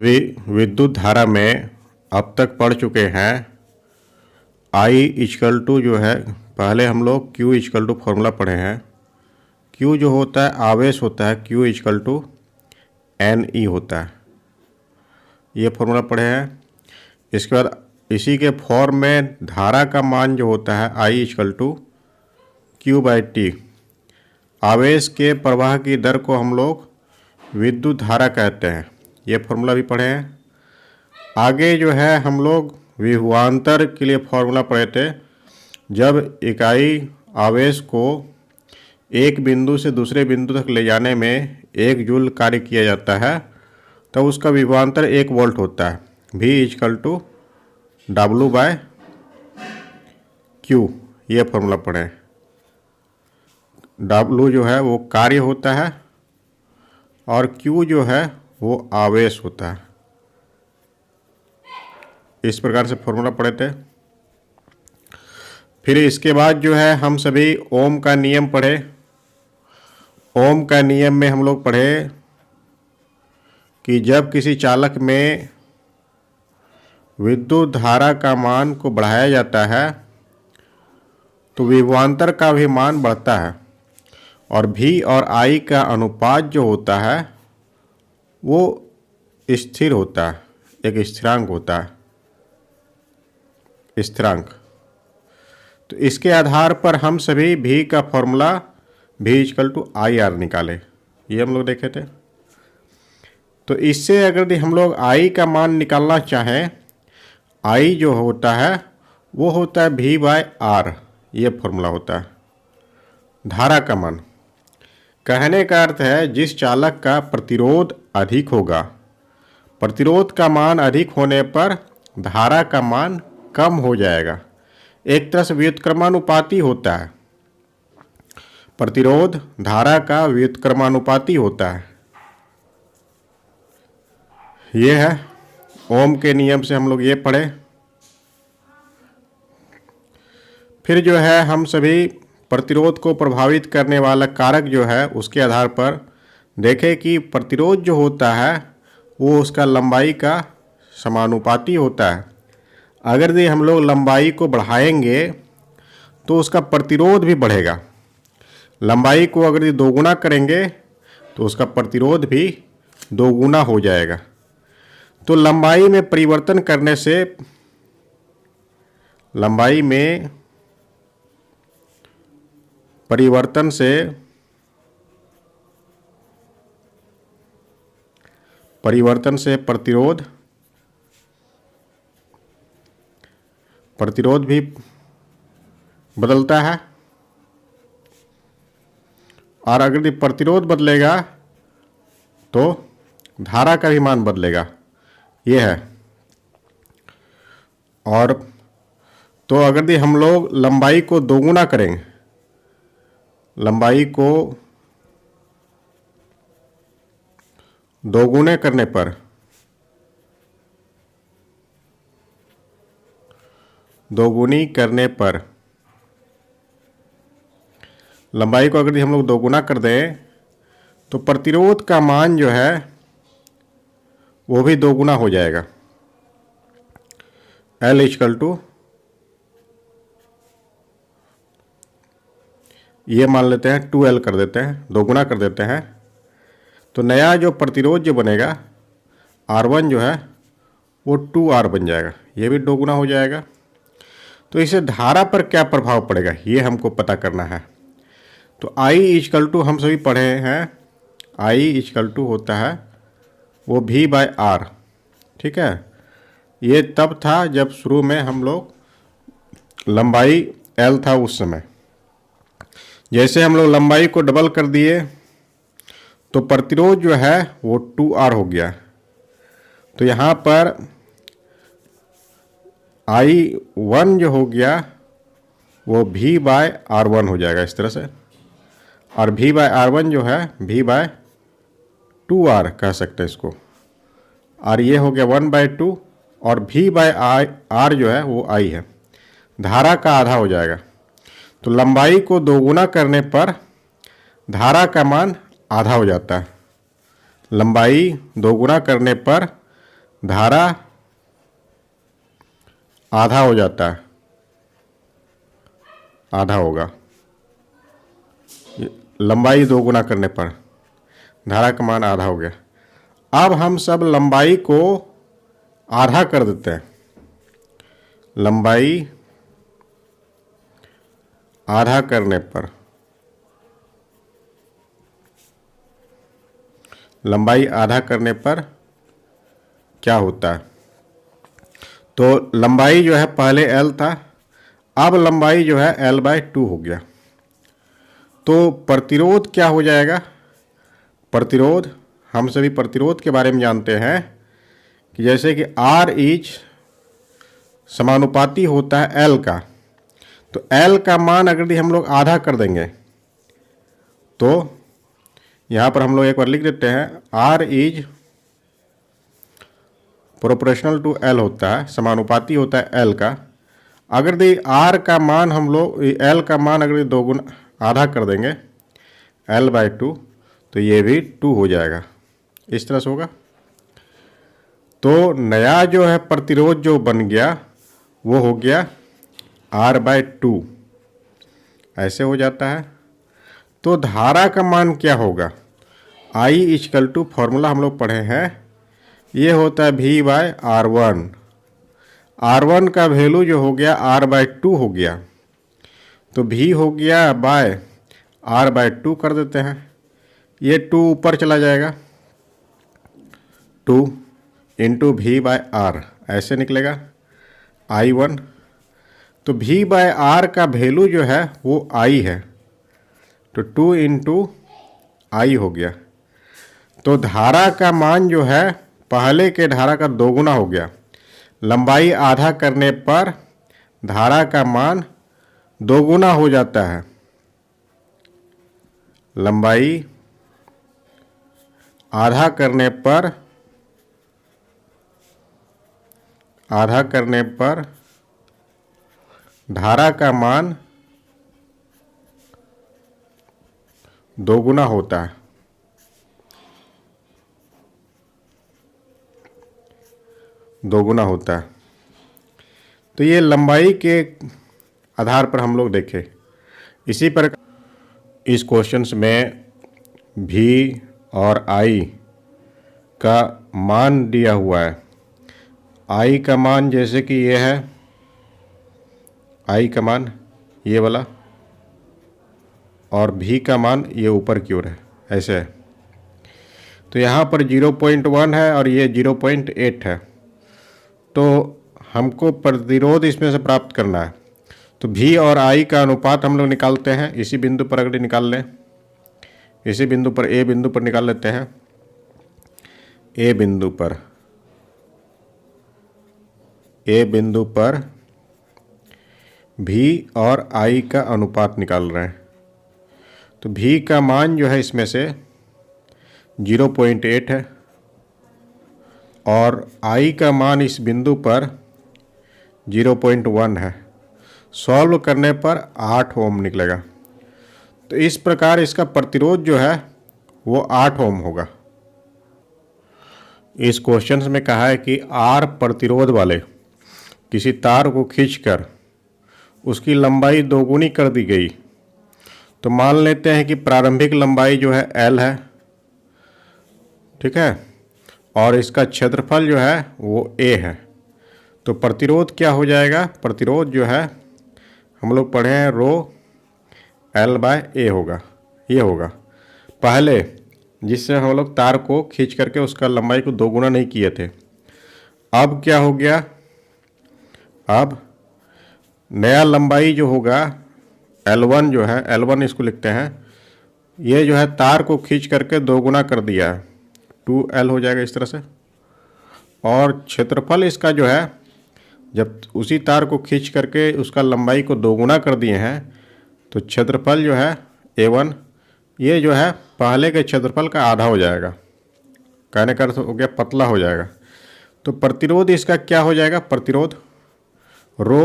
विद्युत धारा में अब तक पढ़ चुके हैं आई इक्वल टू जो है, पहले हम लोग क्यू इक्वल टू फॉर्मूला पढ़े हैं। क्यू जो होता है आवेश होता है, Q equal to N E होता है, ये फॉर्मूला पढ़े हैं। इसके बाद इसी के फॉर्म में धारा का मान जो होता है I equal to q by t, आवेश के प्रवाह की दर को हम लोग विद्युत धारा कहते हैं, ये फॉर्मूला भी पढ़े हैं। आगे जो है हम लोग विभवांतर के लिए फॉर्मूला पढ़े थे। जब इकाई आवेश को एक बिंदु से दूसरे बिंदु तक ले जाने में 1 जूल कार्य किया जाता है तो उसका विभवांतर 1 वोल्ट होता है। V equal to W by Q, ये फॉर्मूला पढ़े। W जो है वो कार्य होता है और Q जो है वो आवेश होता है। इस प्रकार से फॉर्मूला पढ़े थे। फिर इसके बाद जो है हम सभी ओम का नियम पढ़े। ओम का नियम में हम लोग पढ़े कि जब किसी चालक में विद्युत धारा का मान को बढ़ाया जाता है तो विभवांतर का भी मान बढ़ता है और V और I का अनुपात जो होता है वो स्थिर होता है, एक स्थिरांक होता है, स्थिरांक। तो इसके आधार पर हम सभी V का formula V equal to I R निकाले, ये हम लोग देखे थे। तो इससे अगर हम लोग I का मान निकालना चाहें, I जो होता है वो होता है V बाय आर, ये फॉर्मूला होता है धारा का मान। कहने का अर्थ है जिस चालक का प्रतिरोध अधिक होगा, प्रतिरोध का मान अधिक होने पर धारा का मान कम हो जाएगा। एक तरह से व्युत्क्रमानुपाती होता है, प्रतिरोध धारा का व्युत्क्रमानुपाती होता है। ये है ओम के नियम से हम लोग ये पढ़े। फिर जो है हम सभी प्रतिरोध को प्रभावित करने वाला कारक जो है उसके आधार पर देखें कि प्रतिरोध जो होता है वो उसका लंबाई का समानुपाती होता है। अगर ये हम लोग लंबाई को बढ़ाएंगे तो उसका प्रतिरोध भी बढ़ेगा। लंबाई को अगर ये दोगुना करेंगे तो उसका प्रतिरोध भी दोगुना हो जाएगा। तो लंबाई में परिवर्तन करने से, लंबाई में परिवर्तन से प्रतिरोध भी बदलता है और अगर ये प्रतिरोध बदलेगा तो धारा का भी मान बदलेगा, ये है। और तो अगर ये हम लोग लंबाई को दोगुना करेंगे, लंबाई को दोगुने करने पर दोगुनी करने पर लंबाई को अगर हम लोग दोगुना कर दें तो प्रतिरोध का मान जो है वो भी दोगुना हो जाएगा। L इक्वल टू, ये मान लेते हैं 2L कर देते हैं, दोगुना कर देते हैं। तो नया जो प्रतिरोध जो बनेगा R1 जो है वो 2R बन जाएगा, ये भी दोगुना हो जाएगा। तो इससे धारा पर क्या प्रभाव पड़ेगा ये हमको पता करना है। तो I इक्वल टू हम सभी पढ़े हैं, I इक्वल टू होता है वो V बाय आर, ठीक है। ये तब था जब शुरू में हम लोग लंबाई L था उस समय। जैसे हम लोग लंबाई को डबल कर दिए तो प्रतिरोध जो है वो 2R हो गया। तो यहाँ पर I1 जो हो गया वो V बाय R1 हो जाएगा इस तरह से, और V बाय R1 जो है V बाय 2R कह सकते हैं इसको, और ये हो गया 1/2 और V बाय R जो है वो I है, धारा का आधा हो जाएगा। तो लंबाई को दोगुना करने पर धारा का मान आधा हो जाता है। लंबाई दोगुना करने पर धारा आधा हो जाता है, आधा होगा। लंबाई 2 गुना करने पर धारा का मान आधा हो गया। अब हम सब लंबाई को आधा कर देते हैं। लंबाई आधा करने पर, लंबाई आधा करने पर क्या होता है? तो लंबाई जो है पहले L था, अब लंबाई जो है L/2 हो गया। तो प्रतिरोध क्या हो जाएगा? प्रतिरोध, हम सभी प्रतिरोध के बारे में जानते हैं कि जैसे कि R इज समानुपाती होता है L का। तो L का मान अगर हम लोग आधा कर देंगे तो यहाँ पर हम लोग एक बार लिख देते हैं, R is proportional to L होता है, समानुपाती होता है L का। अगर दी R का मान हम लोग L का मान अगर 2 गुना आधा कर देंगे L/2, तो ये भी 2 हो जाएगा। इस तरह से होगा। तो नया जो है प्रतिरोध जो बन गया वो हो गया R/2, ऐसे हो जाता है। तो धारा का मान क्या होगा? I इक्वल टू, फॉर्मूला हम लोग पढ़े हैं, ये होता है V/R1। R1 का वैल्यू जो हो गया R/2 हो गया, तो V हो गया बाय R/2 कर देते हैं। ये 2 ऊपर चला जाएगा, 2 इंटू V/R ऐसे निकलेगा I1। तो V/R का वैल्यू जो है वो I है, तो 2 इंटू I हो गया। तो धारा का मान जो है पहले के धारा का 2 गुना हो गया। लंबाई आधा करने पर धारा का मान 2 गुना हो जाता है। लंबाई आधा करने पर धारा का मान 2 गुना होता है। तो ये लंबाई के आधार पर हम लोग देखें। इसी पर इस क्वेश्चंस में V और I का मान दिया हुआ है। I का मान जैसे कि ये है, I का मान ये वाला, और V का मान ये ऊपर की ओर है, ऐसे है। तो यहाँ पर 0.1 है और ये 0.8 है। तो हमको प्रतिरोध इसमें से प्राप्त करना है। तो V और I का अनुपात हम लोग निकालते हैं। इसी बिंदु पर अगर निकाल लें, इसी बिंदु पर A बिंदु पर निकाल लेते हैं। A बिंदु पर V और I का अनुपात निकाल रहे हैं। तो V का मान जो है इसमें से 0.8 है और I का मान इस बिंदु पर 0.1 है। सॉल्व करने पर 8 ओम निकलेगा। तो इस प्रकार इसका प्रतिरोध जो है वो 8 ओम होगा। इस क्वेश्चन में कहा है कि R प्रतिरोध वाले किसी तार को खींचकर उसकी लंबाई 2 गुनी कर दी गई। तो मान लेते हैं कि प्रारंभिक लंबाई जो है L है, ठीक है, और इसका क्षेत्रफल जो है वो A है। तो प्रतिरोध क्या हो जाएगा? प्रतिरोध जो है हम लोग पढ़े हैं रो L/A होगा। ये होगा पहले, जिससे हम लोग तार को खींच करके उसका लंबाई को 2 गुना नहीं किए थे। अब क्या हो गया? अब नया लंबाई जो होगा L1 जो है, L1 इसको लिखते हैं, ये जो है तार को खींच करके 2 गुना कर दिया है, 2L हो जाएगा इस तरह से। और क्षेत्रफल इसका जो है, जब उसी तार को खींच करके उसका लंबाई को 2 गुना कर दिए हैं, तो क्षेत्रफल जो है A1, ये जो है पहले के क्षेत्रफल का आधा हो जाएगा। कहने का अर्थ हो गया पतला हो जाएगा। तो प्रतिरोध इसका क्या हो जाएगा? प्रतिरोध रो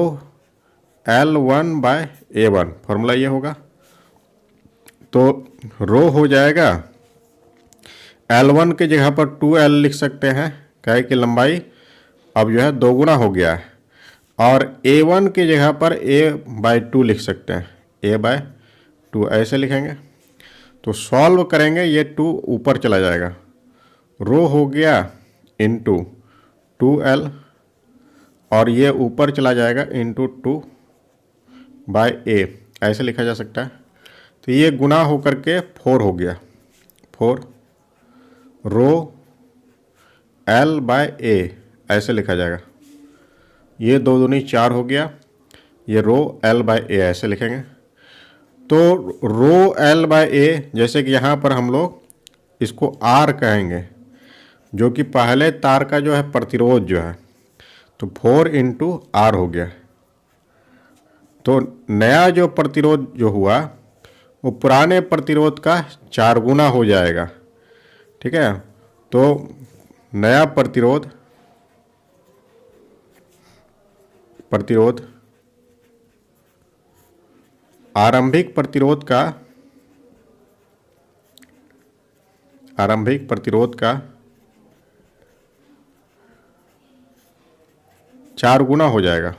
L1/A1, फॉर्मूला ये होगा। तो रो हो जाएगा L1 के जगह पर 2L लिख सकते हैं, क्या है कि लंबाई अब जो है दोगुना हो गया है, और A1 की जगह पर A/2 लिख सकते हैं, A/2 ऐसे लिखेंगे। तो सॉल्व करेंगे, ये 2 ऊपर चला जाएगा, रो हो गया इंटू 2L, और ये ऊपर चला जाएगा इंटू 2/A, ऐसे लिखा जा सकता है। तो ये गुना होकर के 4 हो गया, 4 रो L/A ऐसे लिखा जाएगा। ये 2 दूनी 4 हो गया, ये रो L/A ऐसे लिखेंगे। तो रो L/A, जैसे कि यहाँ पर हम लोग इसको R कहेंगे, जो कि पहले तार का जो है प्रतिरोध जो है, तो 4 इंटू R हो गया। तो नया जो प्रतिरोध जो हुआ वो पुराने प्रतिरोध का 4 गुना हो जाएगा, ठीक है। तो नया प्रतिरोध आरंभिक प्रतिरोध का 4 गुना हो जाएगा।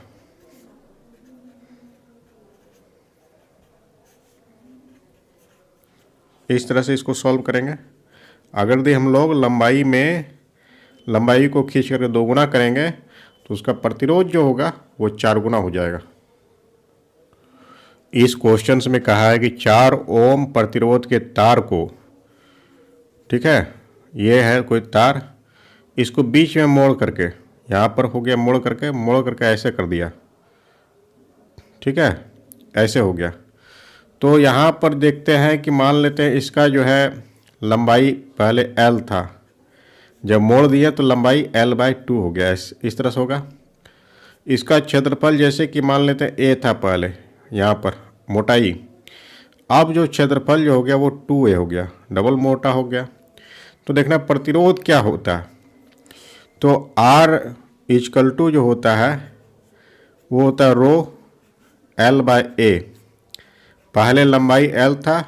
इस तरह से इसको सॉल्व करेंगे। अगर यदि हम लोग लंबाई को खींच करके 2 गुना करेंगे तो उसका प्रतिरोध जो होगा वो 4 गुना हो जाएगा। इस क्वेश्चन में कहा है कि 4 ओम प्रतिरोध के तार को, ठीक है, ये है कोई तार, इसको बीच में मोड़ करके, यहाँ पर हो गया मोड़ करके ऐसे कर दिया, ठीक है, ऐसे हो गया। तो यहाँ पर देखते हैं कि मान लेते हैं इसका जो है लंबाई पहले L था, जब मोड़ दिया तो लंबाई L/2 हो गया, इस तरह से होगा। इसका क्षेत्रफल जैसे कि मान लेते हैं A था पहले, यहाँ पर मोटाई, अब जो क्षेत्रफल जो हो गया वो 2A हो गया, डबल मोटा हो गया। तो देखना प्रतिरोध क्या होता है, तो R जो होता है वो होता है रो L/A, पहले लंबाई L था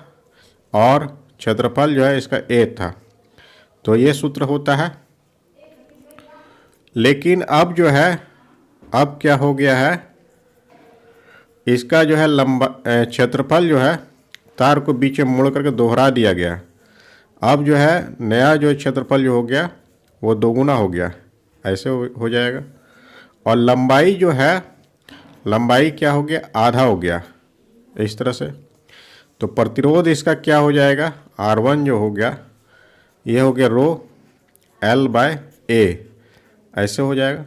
और क्षेत्रफल जो है इसका A था, तो ये सूत्र होता है। लेकिन अब जो है, अब क्या हो गया है, इसका जो है क्षेत्रफल जो है तार को बीच में मोड़ करके दोहरा दिया गया। अब जो है नया जो क्षेत्रफल जो हो गया वो 2 गुना हो गया, ऐसे हो जाएगा। और लंबाई जो है, लंबाई क्या हो गया, आधा हो गया, इस तरह से। तो प्रतिरोध इसका क्या हो जाएगा, R1 जो हो गया, ये हो गया रो L/A, ऐसे हो जाएगा।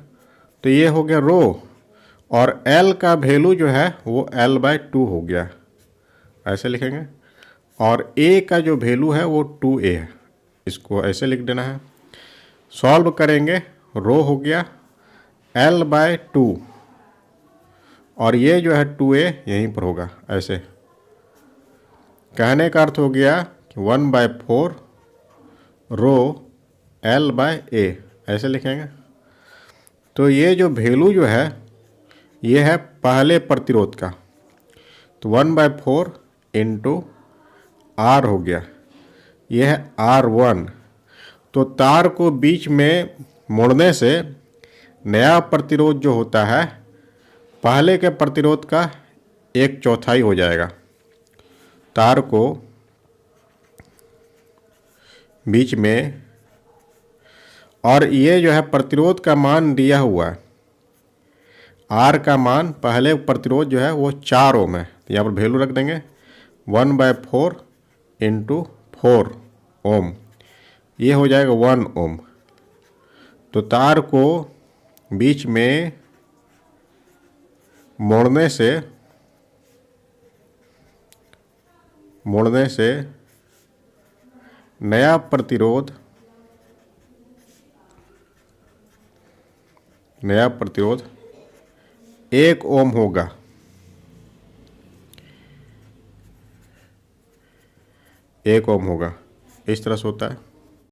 तो ये हो गया रो, और L का वैल्यू जो है वो L/2 हो गया, ऐसे लिखेंगे। और A का जो वैल्यू है वो 2A है, इसको ऐसे लिख देना है। सॉल्व करेंगे, रो हो गया L/2, और ये जो है 2A यहीं पर होगा, ऐसे। कहने का अर्थ हो गया कि 1/4 रो L/A, ऐसे लिखेंगे। तो ये जो वैल्यू जो है ये है पहले प्रतिरोध का, तो 1/4 इंटू R हो गया, ये है R1। तो तार को बीच में मोड़ने से नया प्रतिरोध जो होता है पहले के प्रतिरोध का 1/4 हो जाएगा। तार को बीच में, और ये जो है प्रतिरोध का मान दिया हुआ है, R का मान पहले प्रतिरोध जो है वो 4 ओम है, तो यहाँ पर वैल्यू रख देंगे 1/4 इंटू 4 ओम, ये हो जाएगा 1 ओम। तो तार को बीच में मोड़ने से नया प्रतिरोध 1 ओम होगा। 1 ओम होगा, इस तरह से होता है।